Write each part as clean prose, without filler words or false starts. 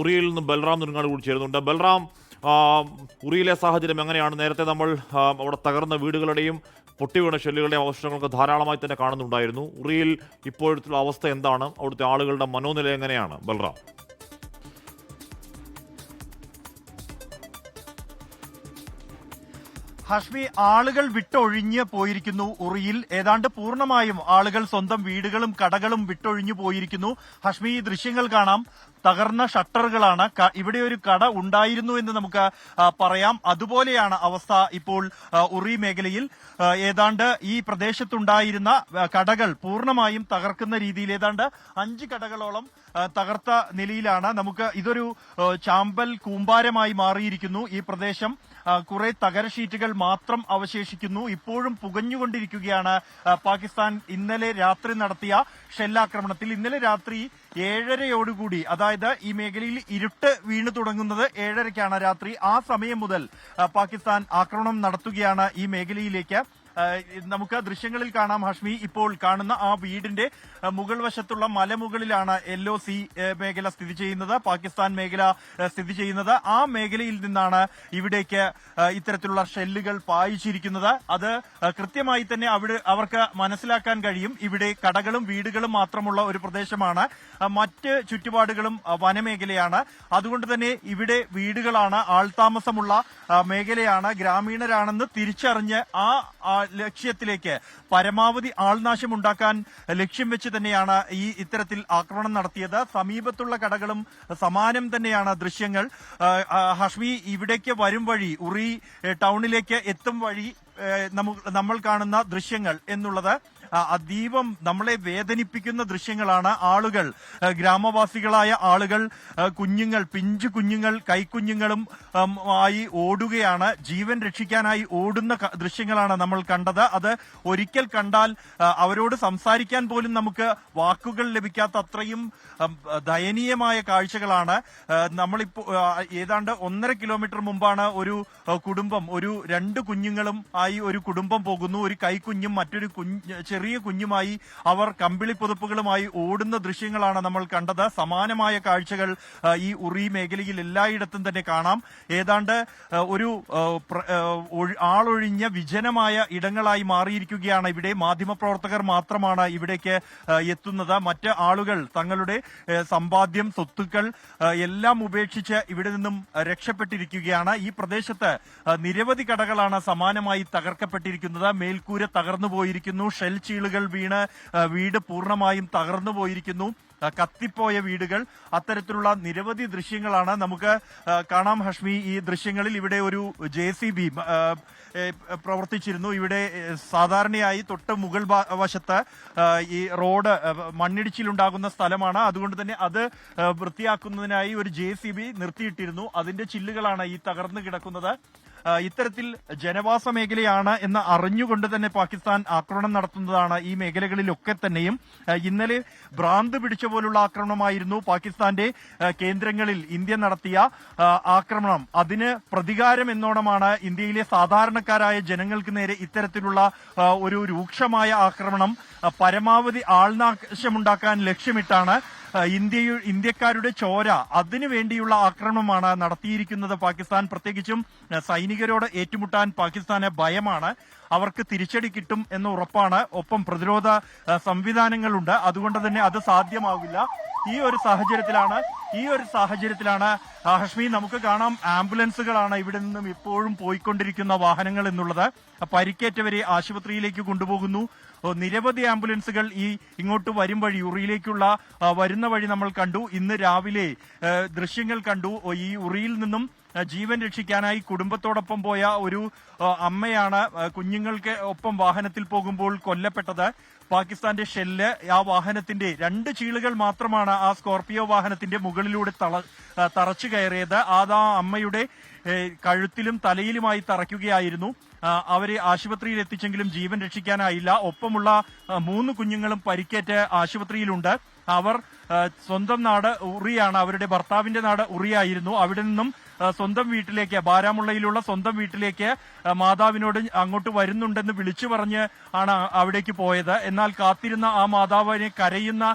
ഉറിയിൽ നിന്നും ബൽറാം നുരങ്ങാട് കൂടി ചേരുന്നുണ്ട്. ബൽറാം, ഉറിയിലെ സാഹചര്യം എങ്ങനെയാണ്? നേരത്തെ നമ്മൾ അവിടെ തകർന്ന വീടുകളുടെയും പൊട്ടിവീണ ഷെല്ലുകളുടെയും അവശിഷ്ടങ്ങളൊക്കെ ധാരാളമായി തന്നെ കാണുന്നുണ്ടായിരുന്നു. ഉറിയിൽ ഇപ്പോഴത്തെ അവസ്ഥ എന്താണ്? അവിടുത്തെ ആളുകളുടെ മനോനില എങ്ങനെയാണ് ബൽറാം? ഹഷ്മി, ആളുകൾ വിട്ടൊഴിഞ്ഞ് പോയിരിക്കുന്നു. ഉറിയിൽ ഏതാണ്ട് പൂർണ്ണമായും ആളുകൾ സ്വന്തം വീടുകളും കടകളും വിട്ടൊഴിഞ്ഞു പോയിരിക്കുന്നു. ഹഷ്മി, ഈ ദൃശ്യങ്ങൾ കാണാം. തകർന്ന ഷട്ടറുകളാണ്. ഇവിടെ ഒരു കട ഉണ്ടായിരുന്നു എന്ന് നമുക്ക് പറയാം. അതുപോലെയാണ് അവസ്ഥ ഇപ്പോൾ ഉറി മേഖലയിൽ. ഏതാണ്ട് ഈ പ്രദേശത്തുണ്ടായിരുന്ന കടകൾ പൂർണ്ണമായും തകർക്കുന്ന രീതിയിൽ ഏതാണ്ട് 5 കടകളോളം തകർത്ത നിലയിലാണ്. നമുക്ക് ഇതൊരു ചാമ്പൽ കൂമ്പാരമായി മാറിയിരിക്കുന്നു. ഈ പ്രദേശം കുറെ തകര ഷീറ്റുകൾ മാത്രം അവശേഷിക്കുന്നു. ഇപ്പോഴും പുകഞ്ഞുകൊണ്ടിരിക്കുകയാണ് പാകിസ്ഥാൻ ഇന്നലെ രാത്രി നടത്തിയ ഷെല്ലാക്രമണത്തിൽ. ഇന്നലെ രാത്രി 7:30 അതായത് ഈ മേഖലയിൽ ഇരുട്ട് വീണു തുടങ്ങുന്നത് 7:30 രാത്രി. ആ സമയം മുതൽ പാകിസ്ഥാൻ ആക്രമണം നടത്തുകയാണ് ഈ മേഖലയിലേക്ക്. നമുക്ക് ദൃശ്യങ്ങളിൽ കാണാം ഹഷ്മി. ഇപ്പോൾ കാണുന്ന ആ വീടിന്റെ മുകൾ വശത്തുള്ള മലമുകളിലാണ് LOC മേഖല സ്ഥിതി ചെയ്യുന്നത്, പാകിസ്ഥാൻ മേഖല സ്ഥിതി ചെയ്യുന്നത്. ആ മേഖലയിൽ നിന്നാണ് ഇവിടേക്ക് ഇത്തരത്തിലുള്ള ഷെല്ലുകൾ പായിച്ചിരിക്കുന്നത്. അത് കൃത്യമായി തന്നെ അവർക്ക് മനസ്സിലാക്കാൻ കഴിയും. ഇവിടെ കടകളും വീടുകളും മാത്രമുള്ള ഒരു പ്രദേശമാണ്, മറ്റ് ചുറ്റുപാടുകളും വനമേഖലയാണ്. അതുകൊണ്ട് തന്നെ ഇവിടെ വീടുകളാണ്, ആൾതാമസമുള്ള മേഖലയാണ്, ഗ്രാമീണരാണെന്ന് തിരിച്ചറിഞ്ഞ് ആ ലക്ഷ്യത്തിലേക്ക് പരമാവധി ആൾനാശം ഉണ്ടാക്കാൻ ലക്ഷ്യം വെച്ച് തന്നെയാണ് ഇത്തരത്തിൽ ആക്രമണം നടത്തിയത്. സമീപത്തുള്ള കടകളും സമാനം തന്നെയാണ് ദൃശ്യങ്ങൾ. ഹഷ്മി, ഇവിടേക്ക് വരും വഴി, ഉറി ടൗണിലേക്ക് എത്തും വഴി നമ്മൾ കാണുന്ന ദൃശ്യങ്ങൾ എന്നുള്ളത് അതീവം നമ്മളെ വേദനിപ്പിക്കുന്ന ദൃശ്യങ്ങളാണ്. ആളുകൾ, ഗ്രാമവാസികളായ ആളുകൾ, കുഞ്ഞുങ്ങൾ, പിഞ്ചു കുഞ്ഞുങ്ങൾ, കൈക്കുഞ്ഞുങ്ങളും ആയി ഓടുകയാണ്. ജീവൻ രക്ഷിക്കാനായി ഓടുന്ന ദൃശ്യങ്ങളാണ് നമ്മൾ കണ്ടത്. അത് ഒരിക്കൽ കണ്ടാൽ അവരോട് സംസാരിക്കാൻ പോലും നമുക്ക് വാക്കുകൾ ലഭിക്കാത്ത അത്രയും ദയനീയമായ കാഴ്ചകളാണ്. നമ്മളിപ്പോ ഏതാണ്ട് 1.5 കിലോമീറ്റർ മുമ്പാണ് ഒരു കുടുംബം, 2 കുഞ്ഞുങ്ങളും ആയി ഒരു കുടുംബം പോകുന്നു. ഒരു കൈക്കുഞ്ഞും മറ്റൊരു ചെറിയ കുഞ്ഞുമായി അവർ കമ്പിളി പുതപ്പുകളുമായി ഓടുന്ന ദൃശ്യങ്ങളാണ് നമ്മൾ കണ്ടത്. സമാനമായ കാഴ്ചകൾ ഈ ഉറി മേഖലയിൽ എല്ലായിടത്തും തന്നെ കാണാം. ഏതാണ്ട് ഒരു ആളൊഴിഞ്ഞ വിജനമായ ഇടങ്ങളായി മാറിയിരിക്കുകയാണ് ഇവിടെ. മാധ്യമപ്രവർത്തകർ മാത്രമാണ് ഇവിടേക്ക് എത്തുന്നത്. മറ്റ് ആളുകൾ തങ്ങളുടെ സമ്പാദ്യം, സ്വത്തുക്കൾ എല്ലാം ഉപേക്ഷിച്ച് ഇവിടെ നിന്നും രക്ഷപ്പെട്ടിരിക്കുകയാണ്. ഈ പ്രദേശത്ത് നിരവധി കടകളാണ് സമാനമായി തകർക്കപ്പെട്ടിരിക്കുന്നത്. മേൽക്കൂര തകർന്നു പോയിരിക്കുന്നു. ഷെൽ ചീളുകൾ വീണ് വീട് പൂർണ്ണമായും തകർന്നു പോയിരിക്കുന്നു. കത്തിപ്പോയ വീടുകൾ, അത്തരത്തിലുള്ള നിരവധി ദൃശ്യങ്ങളാണ് നമുക്ക് കാണാം ഹഷ്മി. ഈ ദൃശ്യങ്ങളിൽ ഇവിടെ ഒരു JCB പ്രവർത്തിച്ചിരുന്നു. ഇവിടെ സാധാരണയായി തൊട്ട് മുകൾ വശത്ത് ഈ റോഡ് മണ്ണിടിച്ചിലുണ്ടാകുന്ന സ്ഥലമാണ്. അതുകൊണ്ട് തന്നെ അത് വൃത്തിയാക്കുന്നതിനായി ഒരു JCB നിർത്തിയിട്ടിരുന്നു. അതിന്റെ ചില്ലുകളാണ് ഈ തകർന്നു കിടക്കുന്നത്. ഇത്തരത്തിൽ ജനവാസ മേഖലയാണ് എന്ന് അറിഞ്ഞുകൊണ്ട് തന്നെ പാകിസ്ഥാൻ ആക്രമണം നടത്തുന്നതാണ് ഈ മേഖലകളിലൊക്കെ തന്നെയും. ഇന്നലെ ഭ്രാന്ത് പിടിച്ച പോലുള്ള ആക്രമണമായിരുന്നു പാകിസ്ഥാന്റെ കേന്ദ്രങ്ങളിൽ ഇന്ത്യ നടത്തിയ ആക്രമണം. അതിന് പ്രതികാരം എന്നോണമാണ് ഇന്ത്യയിലെ സാധാരണക്കാരായ ജനങ്ങൾക്ക് നേരെ ഇത്തരത്തിലുള്ള ഒരു രൂക്ഷമായ ആക്രമണം പരമാവധി ആൾനാശമുണ്ടാക്കാൻ ലക്ഷ്യമിട്ടാണ് ഇന്ത്യക്കാരുടെ ചോര അതിനു വേണ്ടിയുള്ള ആക്രമണമാണ് നടത്തിയിരിക്കുന്നത് പാകിസ്ഥാൻ. പ്രത്യേകിച്ചും സൈനികരോട് ഏറ്റുമുട്ടാൻ പാകിസ്ഥാന് ഭയമാണ്. അവർക്ക് തിരിച്ചടി കിട്ടും എന്ന് ഉറപ്പാണ്. ഒപ്പം പ്രതിരോധ സംവിധാനങ്ങളുണ്ട്. അതുകൊണ്ട് തന്നെ അത് സാധ്യമാവില്ല. ഈ ഒരു സാഹചര്യത്തിലാണ് ഹഷ്മി നമുക്ക് കാണാം ആംബുലൻസുകളാണ് ഇവിടെ നിന്നും ഇപ്പോഴും പോയിക്കൊണ്ടിരിക്കുന്ന വാഹനങ്ങൾ എന്നുള്ളത്. പരിക്കേറ്റവരെ ആശുപത്രിയിലേക്ക് കൊണ്ടുപോകുന്നു. നിരവധി ആംബുലൻസുകൾ ഇങ്ങോട്ട് വരും വഴി, ഉറിയിലേക്കുള്ള വരുന്ന വഴി നമ്മൾ കണ്ടു. ഇന്ന് രാവിലെ ദൃശ്യങ്ങൾ കണ്ടു. ഈ ഉറിയിൽ നിന്നും ജീവൻ രക്ഷിക്കാനായി കുടുംബത്തോടൊപ്പം പോയ ഒരു അമ്മയാണ് കുഞ്ഞുങ്ങൾക്ക് ഒപ്പം വാഹനത്തിൽ പോകുമ്പോൾ കൊല്ലപ്പെട്ടത്. പാകിസ്ഥാന്റെ ഷെല്ല് ആ വാഹനത്തിന്റെ 2 ചീളുകൾ മാത്രമാണ് ആ സ്കോർപിയോ വാഹനത്തിന്റെ മുകളിലൂടെ തറച്ചു കയറിയത്. അത് ആ അമ്മയുടെ കഴുത്തിലും തലയിലുമായി തറയ്ക്കുകയായിരുന്നു. അവരെ ആശുപത്രിയിൽ എത്തിച്ചെങ്കിലും ജീവൻ രക്ഷിക്കാനായില്ല. ഒപ്പമുള്ള 3 കുഞ്ഞുങ്ങളും പരിക്കേറ്റ് ആശുപത്രിയിലുണ്ട്. അവർ സ്വന്തം നാട് ഉറിയാണ്, അവരുടെ ഭർത്താവിന്റെ നാട് ഉറിയായിരുന്നു. അവിടെ നിന്നും സ്വന്തം വീട്ടിലേക്ക്, ബാരാമുള്ളയിലുള്ള സ്വന്തം വീട്ടിലേക്ക് മാതാവിനോട് അങ്ങോട്ട് വരുന്നുണ്ടെന്ന് വിളിച്ചു പറഞ്ഞ് ആണ് അവിടേക്ക് പോയത്. എന്നാൽ കാത്തിരുന്ന ആ മാതാവിനെ കരയുന്ന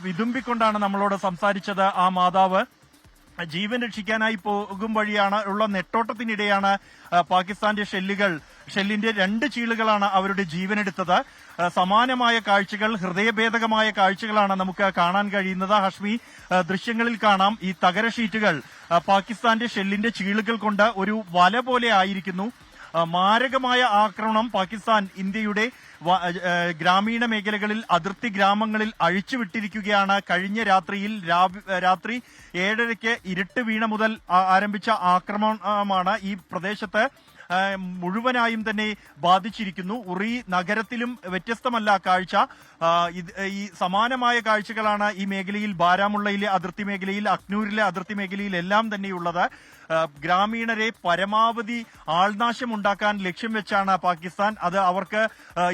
വിതുമ്പിക്കൊണ്ടാണ് നമ്മളോട് സംസാരിച്ചത്. ആ മാതാവ് ജീവൻ രക്ഷിക്കാനായി പോകും വഴിയാണ് ഉള്ള നെട്ടോട്ടത്തിനിടെയാണ് പാകിസ്ഥാന്റെ ഷെല്ലിന്റെ 2 ചീളുകളാണ് അവരുടെ ജീവനെടുത്തത്. സമാനമായ കാഴ്ചകൾ, ഹൃദയഭേദകമായ കാഴ്ചകളാണ് നമുക്ക് കാണാൻ കഴിയുന്നത്. ഹഷ്മി, ദൃശ്യങ്ങളിൽ കാണാം ഈ തകര ഷീറ്റുകൾ പാകിസ്ഥാന്റെ ഷെല്ലിന്റെ ചീളുകൾ കൊണ്ട് ഒരു വല പോലെ ആയിരിക്കുന്നു. മാരകമായ ആക്രമണം പാകിസ്ഥാൻ ഇന്ത്യയുടെ ഗ്രാമീണ മേഖലകളിൽ, അതിർത്തി ഗ്രാമങ്ങളിൽ അഴിച്ചുവിട്ടിരിക്കുകയാണ്. കഴിഞ്ഞ രാത്രി 7:30 ഇരുട്ട് വീണ മുതൽ ആരംഭിച്ച ആക്രമണമാണ് ഈ പ്രദേശത്ത് മുഴുവനായും തന്നെ ബാധിച്ചിരിക്കുന്നു. ഉറി നഗരത്തിലും വ്യത്യസ്തമല്ല കാഴ്ച. ഈ സമാനമായ കാഴ്ചകളാണ് ഈ മേഖലയിൽ, ബാരാമുള്ളയിലെ അതിർത്തി മേഖലയിൽ, അക്നൂരിലെ അതിർത്തി മേഖലയിൽ എല്ലാം തന്നെയുള്ളത്. ഗ്രാമീണരെ പരമാവധി ആൾനാശമുണ്ടാക്കാൻ ലക്ഷ്യം വെച്ചാണ് പാകിസ്ഥാൻ. അത് അവർക്ക്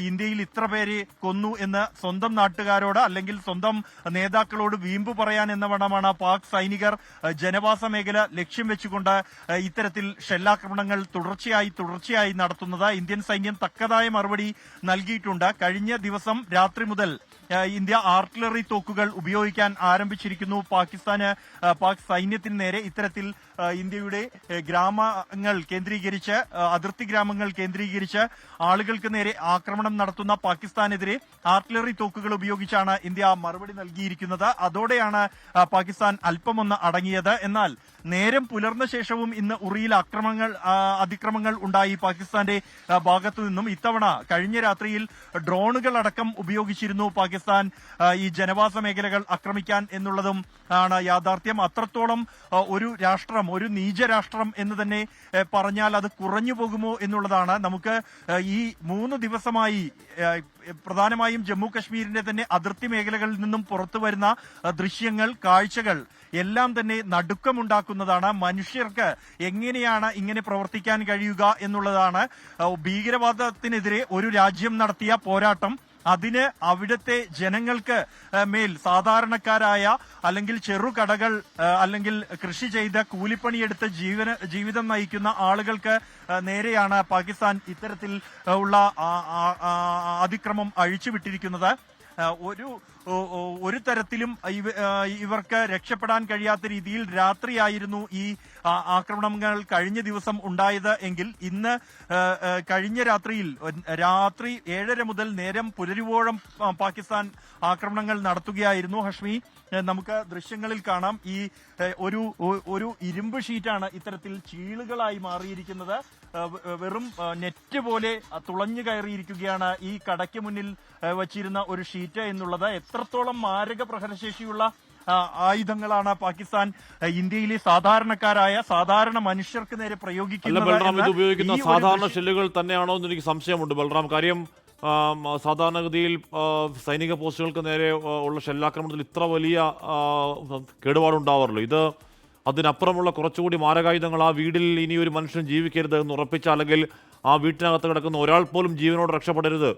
ഇന്ത്യയിൽ ഇത്ര പേരെ കൊന്നു എന്ന് സ്വന്തം നാട്ടുകാരോട് അല്ലെങ്കിൽ സ്വന്തം നേതാക്കളോട് വീമ്പ് പറയാൻ എന്നവണ്ണമാണ് പാക് സൈനികർ ജനവാസ മേഖല ലക്ഷ്യം വെച്ചുകൊണ്ട് ഇത്തരത്തിൽ ഷെല്ലാക്രമണങ്ങൾ തുടർച്ചയായി നടത്തുന്നത്. ഇന്ത്യൻ സൈന്യം തക്കതായ മറുപടി നൽകിയിട്ടുണ്ട്. കഴിഞ്ഞ ദിവസം രാത്രി മുതൽ ഇന്ത്യ ആർട്ടിലറി തോക്കുകൾ ഉപയോഗിക്കാൻ ആരംഭിച്ചിരിക്കുന്നു. പാക് സൈന്യത്തിന് നേരെ ഇത്തരത്തിൽ ഇന്ത്യയുടെ ഗ്രാമങ്ങൾ കേന്ദ്രീകരിച്ച്, അതിർത്തി ഗ്രാമങ്ങൾ കേന്ദ്രീകരിച്ച് ആളുകൾക്ക് നേരെ ആക്രമണം നടത്തുന്ന പാകിസ്ഥാനെതിരെ ആർട്ടിലറി തോക്കുകൾ ഉപയോഗിച്ചാണ് ഇന്ത്യ മറുപടി നൽകിയിരിക്കുന്നത്. അതോടെയാണ് പാകിസ്ഥാൻ അല്പമൊന്ന് അടങ്ങിയത്. എന്നാൽ നേരം പുലർന്ന ശേഷവും ഇന്ന് ഉറിയിൽ അതിക്രമങ്ങൾ ഉണ്ടായി പാകിസ്ഥാന്റെ ഭാഗത്തു നിന്നും. ഇത്തവണ കഴിഞ്ഞ രാത്രിയിൽ ഡ്രോണുകൾ അടക്കം ഉപയോഗിച്ചിരുന്നു പാകിസ്ഥാൻ ഈ ജനവാസ മേഖലകൾ ആക്രമിക്കാൻ എന്നുള്ളതും ആണ് യാഥാർത്ഥ്യം. അത്രത്തോളം ഒരു നീചരാഷ്ട്രം എന്ന് തന്നെ പറഞ്ഞാൽ അത് കുറഞ്ഞു പോകുമോ എന്നുള്ളതാണ്. നമുക്ക് ഈ 3 ദിവസമായി പ്രധാനമായും ജമ്മു കശ്മീരിന്റെ തന്നെ അതിർത്തി മേഖലകളിൽ നിന്നും പുറത്തു വരുന്ന ദൃശ്യങ്ങൾ, കാഴ്ചകൾ എല്ലാം തന്നെ നടുക്കമുണ്ടാക്കുന്നതാണ്. മനുഷ്യർക്ക് എങ്ങനെയാണ് ഇങ്ങനെ പ്രവർത്തിക്കാൻ കഴിയുക എന്നുള്ളതാണ്. ഭീകരവാദത്തിനെതിരെ ഒരു രാജ്യം നടത്തിയ പോരാട്ടം, അതിന് അവിടുത്തെ ജനങ്ങൾക്ക് മേൽ സാധാരണക്കാരായ അല്ലെങ്കിൽ ചെറുകടകൾ അല്ലെങ്കിൽ കൃഷി ചെയ്ത് കൂലിപ്പണിയെടുത്ത് ജീവിതം നയിക്കുന്ന ആളുകൾക്ക് നേരെയാണ് പാകിസ്ഥാൻ ഇത്തരത്തിൽ ഉള്ള അതിക്രമം അഴിച്ചുവിട്ടിരിക്കുന്നത്. ഒരു തരത്തിലും ഇവർക്ക് രക്ഷപ്പെടാൻ കഴിയാത്ത രീതിയിൽ രാത്രിയായിരുന്നു ഈ ആക്രമണങ്ങൾ കഴിഞ്ഞ ദിവസം ഉണ്ടായത് എങ്കിൽ ഇന്ന് കഴിഞ്ഞ രാത്രി 7:30 മുതൽ നേരം പുലരുവോളം പാകിസ്ഥാൻ ആക്രമണങ്ങൾ നടത്തുകയായിരുന്നു. ഹഷ്മി, നമുക്ക് ദൃശ്യങ്ങളിൽ കാണാം ഈ ഒരു ഇരുമ്പ് ഷീറ്റാണ് ഇത്തരത്തിൽ ചീളുകളായി മാറിയിരിക്കുന്നത്. വെറും നെറ്റ് പോലെ തുളഞ്ഞു കയറിയിരിക്കുകയാണ് ഈ കടയ്ക്ക് മുന്നിൽ വച്ചിരുന്ന ഒരു ഷീറ്റ് എന്നുള്ളത്. എത്രത്തോളം മാരക പ്രഹരശേഷിയുള്ള ആയുധങ്ങളാണ് പാകിസ്ഥാൻ ഇന്ത്യയിലെ സാധാരണ മനുഷ്യർക്ക് നേരെ പ്രയോഗിക്കുന്നത്. ഉപയോഗിക്കുന്ന സാധാരണ ഷെല്ലുകൾ തന്നെയാണോ എന്ന് എനിക്ക് സംശയമുണ്ട് ബൽറാം. കാര്യം സാധാരണഗതിയിൽ സൈനിക പോസ്റ്റുകൾക്ക് നേരെ ഉള്ള ഷെല്ലാക്രമണത്തിൽ ഇത്ര വലിയ കേടുപാടുണ്ടാവാറില്ല. ഇത് അതിനപ്പുറമുള്ള കുറച്ചുകൂടി മാരകായുധങ്ങൾ. ആ വീട്ടിൽ ഇനി ഒരു മനുഷ്യൻ ജീവിക്കരുത് എന്ന് ഉറപ്പിച്ച, അല്ലെങ്കിൽ ആ വീട്ടിനകത്ത് കിടക്കുന്ന ഒരാൾ പോലും ജീവനോട് രക്ഷപ്പെടരുത്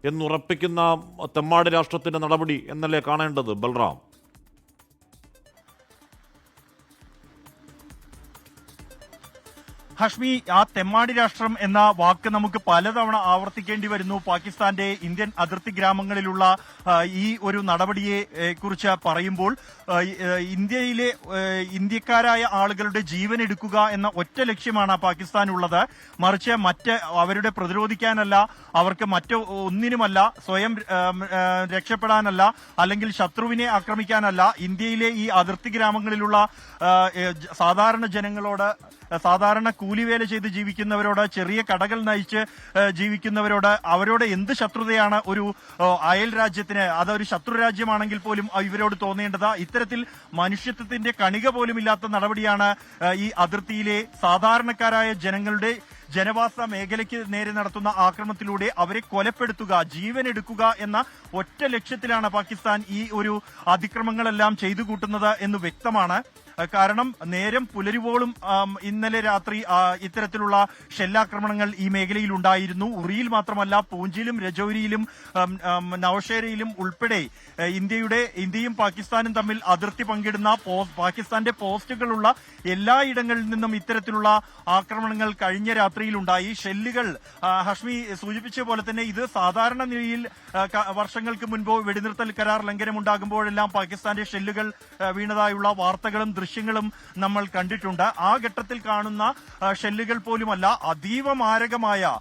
എന്നുറപ്പിക്കുന്ന തെമ്മാടി രാഷ്ട്രത്തിന്റെ നടപടി എന്നല്ലേ കാണേണ്ടത് ബൽറാം? ഹഷ്മി, ആ തെമ്മാടി രാഷ്ട്രം എന്ന വാക്ക് നമുക്ക് പലതവണ ആവർത്തിക്കേണ്ടി വരുന്നു. പാകിസ്ഥാന്റെ ഇന്ത്യൻ അതിർത്തി ഗ്രാമങ്ങളിലുള്ള ഈ ഒരു നടപടിയെ കുറിച്ച് പറയുമ്പോൾ ഇന്ത്യക്കാരായ ആളുകളുടെ ജീവൻ എടുക്കുക എന്ന ഒറ്റ ലക്ഷ്യമാണ് പാകിസ്ഥാനുള്ളത്. മറിച്ച് അവരുടെ പ്രതിരോധിക്കാനല്ല, അവർക്ക് ഒന്നിനുമല്ല, സ്വയം രക്ഷപ്പെടാനല്ല, അല്ലെങ്കിൽ ശത്രുവിനെ ആക്രമിക്കാനല്ല. ഇന്ത്യയിലെ ഈ അതിർത്തി ഗ്രാമങ്ങളിലുള്ള സാധാരണ ജനങ്ങളോട്, സാധാരണ കൂലിവേല ചെയ്ത് ജീവിക്കുന്നവരോട്, ചെറിയ കടകൾ നയിച്ച് ജീവിക്കുന്നവരോട്, അവരോട് എന്ത് ശത്രുതയാണ് ഒരു അയൽ രാജ്യത്തിന്, അതൊരു ശത്രു രാജ്യമാണെങ്കിൽ പോലും ഇവരോട് തോന്നേണ്ടത്? ഇത്തരത്തിൽ മനുഷ്യത്വത്തിന്റെ കണിക പോലും ഇല്ലാത്ത നടപടിയാണ് ഈ അതിർത്തിയിലെ സാധാരണക്കാരായ ജനങ്ങളുടെ ജനവാസ മേഖലയ്ക്ക് നേരെ നടത്തുന്ന ആക്രമണത്തിലൂടെ അവരെ കൊലപ്പെടുത്തുക, ജീവൻ എടുക്കുക എന്ന ഒറ്റ ലക്ഷ്യത്തിലാണ് പാകിസ്ഥാൻ ഈ ഒരു അതിക്രമങ്ങളെല്ലാം ചെയ്തു കൂട്ടുന്നത് എന്ന് വ്യക്തമാണ്. കാരണം നേരം പുലരുവോളും ഇന്നലെ രാത്രി ഇത്തരത്തിലുള്ള ഷെല്ലാക്രമണങ്ങൾ ഈ മേഖലയിൽ ഉണ്ടായിരുന്നു. ഉറിയിൽ മാത്രമല്ല, പൂഞ്ചിലും രജൌരിയിലും നൌഷേരയിലും ഉൾപ്പെടെ ഇന്ത്യയും പാകിസ്ഥാനും തമ്മിൽ അതിർത്തി പങ്കിടുന്ന പാകിസ്ഥാന്റെ പോസ്റ്റുകളുള്ള എല്ലായിടങ്ങളിൽ നിന്നും ഇത്തരത്തിലുള്ള ആക്രമണങ്ങൾ കഴിഞ്ഞ രാത്രിയിലുണ്ടായി. ഷെല്ലുകൾ ഹഷ്മി സൂചിപ്പിച്ച പോലെ തന്നെ ഇത് സാധാരണ നിലയിൽ വർഷങ്ങൾക്ക് മുൻപോ വെടിനിർത്തൽ കരാർ ലംഘനമുണ്ടാകുമ്പോഴെല്ലാം പാകിസ്ഥാന്റെ ഷെല്ലുകൾ വീണതായുള്ള വാർത്തകളും ദൃശ്യങ്ങളും നമ്മൾ കണ്ടിട്ടുണ്ട്. ആ ഘട്ടത്തിൽ കാണുന്ന ഷെല്ലുകൾ പോലുമല്ല, അതീവ മാരകമായ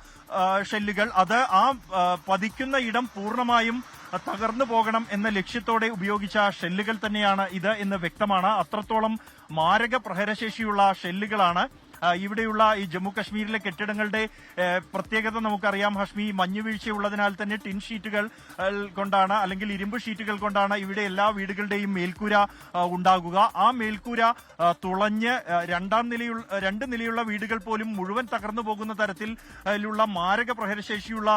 ഷെല്ലുകൾ. അത് പതിക്കുന്ന ഇടം പൂർണ്ണമായും തകർന്നു പോകണം എന്ന ലക്ഷ്യത്തോടെ ഉപയോഗിച്ച ഷെല്ലുകൾ തന്നെയാണ് ഇത് എന്ന് വ്യക്തമാണ്. അത്രത്തോളം മാരക പ്രഹരശേഷിയുള്ള ഷെല്ലുകളാണ് ഇവിടെയുള്ള ഈ ജമ്മു കശ്മീരിലെ കെട്ടിടങ്ങളുടെ പ്രത്യേകത നമുക്കറിയാം ഹാഷ്മി. മഞ്ഞുവീഴ്ചയുള്ളതിനാൽ തന്നെ ടിൻ ഷീറ്റുകൾ കൊണ്ടാണ്, അല്ലെങ്കിൽ ഇരുമ്പ് ഷീറ്റുകൾ കൊണ്ടാണ് ഇവിടെ എല്ലാ വീടുകളുടെയും മേൽക്കൂര ഉണ്ടാകുക. ആ മേൽക്കൂര തുളഞ്ഞ് രണ്ട് നിലയുള്ള വീടുകൾ പോലും മുഴുവൻ തകർന്നു പോകുന്ന തരത്തിലുള്ള മാരക പ്രഹരശേഷിയുള്ള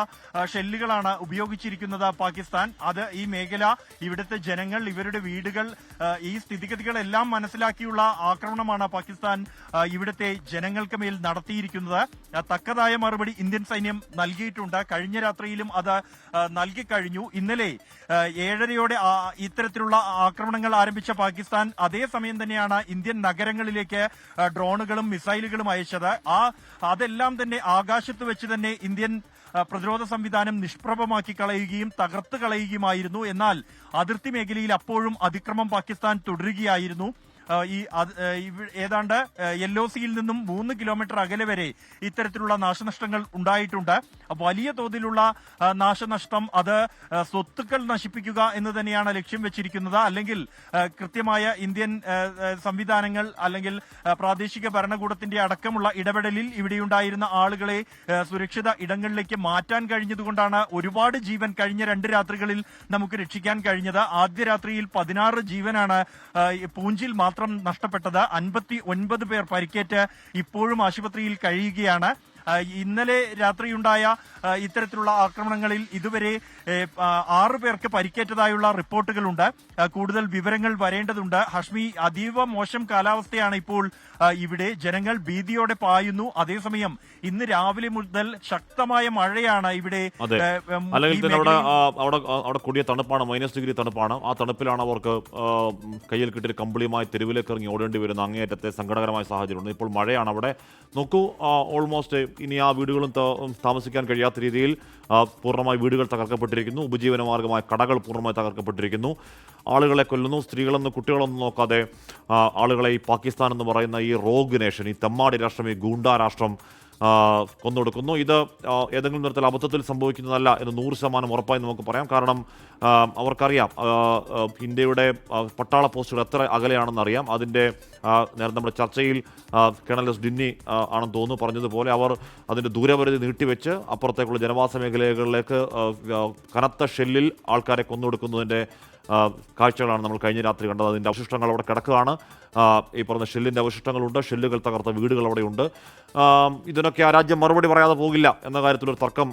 ഷെല്ലുകളാണ് ഉപയോഗിച്ചിരിക്കുന്നത് പാകിസ്ഥാൻ. അത് ഈ മേഖല, ഇവിടുത്തെ ജനങ്ങൾ, ഇവരുടെ വീടുകൾ, ഈ സ്ഥിതിഗതികളെല്ലാം മനസ്സിലാക്കിയുള്ള ആക്രമണമാണ് പാകിസ്ഥാൻ ഇവിടുത്തെ ജനങ്ങൾക്ക് മേൽ നടത്തിയിരിക്കുന്നത്. തക്കതായ മറുപടി ഇന്ത്യൻ സൈന്യം നൽകിയിട്ടുണ്ട്. കഴിഞ്ഞ രാത്രിയിലും അത് നൽകിക്കഴിഞ്ഞു. ഇന്നലെ 7:30-യോടെ ഇത്തരത്തിലുള്ള ആക്രമണങ്ങൾ ആരംഭിച്ച പാകിസ്ഥാൻ അതേസമയം തന്നെയാണ് ഇന്ത്യൻ നഗരങ്ങളിലേക്ക് ഡ്രോണുകളും മിസൈലുകളും അയച്ചത്. അതെല്ലാം തന്നെ ആകാശത്ത് വെച്ച് തന്നെ ഇന്ത്യൻ പ്രതിരോധ സംവിധാനം നിഷ്പ്രഭമാക്കി കളയുകയും തകർത്ത് കളയുകയുമായിരുന്നു. എന്നാൽ അതിർത്തി മേഖലയിൽ അപ്പോഴും അതിക്രമം പാകിസ്ഥാൻ തുടരുകയായിരുന്നു. ഏതാണ്ട് LOCയിൽ നിന്നും 3 കിലോമീറ്റർ അകലെ വരെ ഇത്തരത്തിലുള്ള നാശനഷ്ടങ്ങൾ ഉണ്ടായിട്ടുണ്ട്. വലിയ തോതിലുള്ള നാശനഷ്ടം, അത് സ്വത്തുക്കൾ നശിപ്പിക്കുക എന്ന് തന്നെയാണ് ലക്ഷ്യം വെച്ചിരിക്കുന്നത്. അല്ലെങ്കിൽ കൃത്യമായ ഇന്ത്യൻ സംവിധാനങ്ങൾ അല്ലെങ്കിൽ പ്രാദേശിക ഭരണകൂടത്തിന്റെ അടക്കമുള്ള ഇടപെടലിൽ ഇവിടെയുണ്ടായിരുന്ന ആളുകളെ സുരക്ഷിത ഇടങ്ങളിലേക്ക് മാറ്റാൻ കഴിഞ്ഞതുകൊണ്ടാണ് ഒരുപാട് ജീവൻ കഴിഞ്ഞ 2 രാത്രികളിൽ നമുക്ക് രക്ഷിക്കാൻ കഴിഞ്ഞത്. ആദ്യ രാത്രിയിൽ 16 ജീവനാണ് പൂഞ്ചിൽ മാത്രം നഷ്ടപ്പെട്ടത്. 59 പേർ പരിക്കേറ്റ് ഇപ്പോഴും ആശുപത്രിയിൽ കഴിയുകയാണ്. ഇന്നലെ രാത്രിയുണ്ടായ ഇത്തരത്തിലുള്ള ആക്രമണങ്ങളിൽ ഇതുവരെ 6 പേർക്ക് പരിക്കേറ്റതായുള്ള റിപ്പോർട്ടുകളുണ്ട്. കൂടുതൽ വിവരങ്ങൾ വരേണ്ടതുണ്ട്. ഹാഷ്മി, അതീവ മോശം കാലാവസ്ഥയാണ് ഇപ്പോൾ ഇവിടെ. ജനങ്ങൾ ഭീതിയോടെ പായുന്നു. അതേസമയം ഇന്ന് രാവിലെ മുതൽ ശക്തമായ മഴയാണ് ഇവിടെ. അല്ലെങ്കിൽ തന്നെ അവിടെ കൂടിയ തണുപ്പാണ്, -डिग्री തണുപ്പാണ്. ആ തണുപ്പിലാണ് അവർക്ക് കയ്യിൽ കിട്ടിയ കമ്പിളിയുമായി തെരുവിലേക്ക് ഇറങ്ങി ഓടേണ്ടി വരുന്ന അങ്ങേയറ്റത്തെ സങ്കടകരമായ സാഹചര്യമുണ്ട്. ഇപ്പോൾ മഴയാണ് അവിടെ. നോക്കൂ, ഓൾമോസ്റ്റ് ഇനി ആ വീടുകളും താമസിക്കാൻ കഴിയാത്ത രീതിയിൽ പൂർണ്ണമായി വീടുകൾ തകർക്കപ്പെട്ടിരിക്കുന്നു. ഉപജീവന മാർഗമായ കടകൾ പൂർണ്ണമായി തകർക്കപ്പെട്ടിരിക്കുന്നു. ആളുകളെ കൊല്ലുന്നു. സ്ത്രീകളെന്ന് കുട്ടികളൊന്നും നോക്കാതെ ആളുകളെ ഈ പാകിസ്ഥാൻ എന്ന് പറയുന്ന ഈ റോഗ് നേഷൻ, ഈ തെമ്മാടി രാഷ്ട്രം, ഈ ഗൂണ്ടാ രാഷ്ട്രം കൊന്നൊടുക്കുന്നു. ഇത് ഏതെങ്കിലും തരത്തിൽ അബദ്ധത്തിൽ സംഭവിക്കുന്നതല്ല എന്ന് 100% ഉറപ്പായി നമുക്ക് പറയാം. കാരണം അവർക്കറിയാം ഇന്ത്യയുടെ പട്ടാള പോസ്റ്റുകൾ എത്ര അകലെയാണെന്ന് അറിയാം. അതിൻ്റെ നേരത്തെ നമ്മുടെ ചർച്ചയിൽ കേണൽ എസ് ഡിന്നി ആണെന്ന് തോന്നുന്നു പറഞ്ഞതുപോലെ അവർ അതിൻ്റെ ദൂരപരിധി നീട്ടിവെച്ച് അപ്പുറത്തേക്കുള്ള ജനവാസ മേഖലകളിലേക്ക് കനത്ത ഷെല്ലിൽ ആൾക്കാരെ കൊന്നൊടുക്കുന്നതിൻ്റെ കാഴ്ചകളാണ് നമ്മൾ കഴിഞ്ഞ രാത്രി കണ്ടത്. അതിൻ്റെ അവശിഷ്ടങ്ങൾ അവിടെ കിടക്കുകയാണ്. ഈ പറഞ്ഞ ഷെല്ലിൻ്റെ അവശിഷ്ടങ്ങളുണ്ട്. ഷെല്ലുകൾ തകർത്ത വീടുകൾ അവിടെയുണ്ട്. ഇതിനൊക്കെ ആ രാജ്യം മറുപടി പറയാതെ പോകില്ല എന്ന കാര്യത്തിലൊരു തർക്കം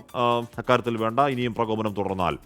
അക്കാര്യത്തിൽ വേണ്ട. ഇനിയും പ്രകോപനം തുടർന്നാൽ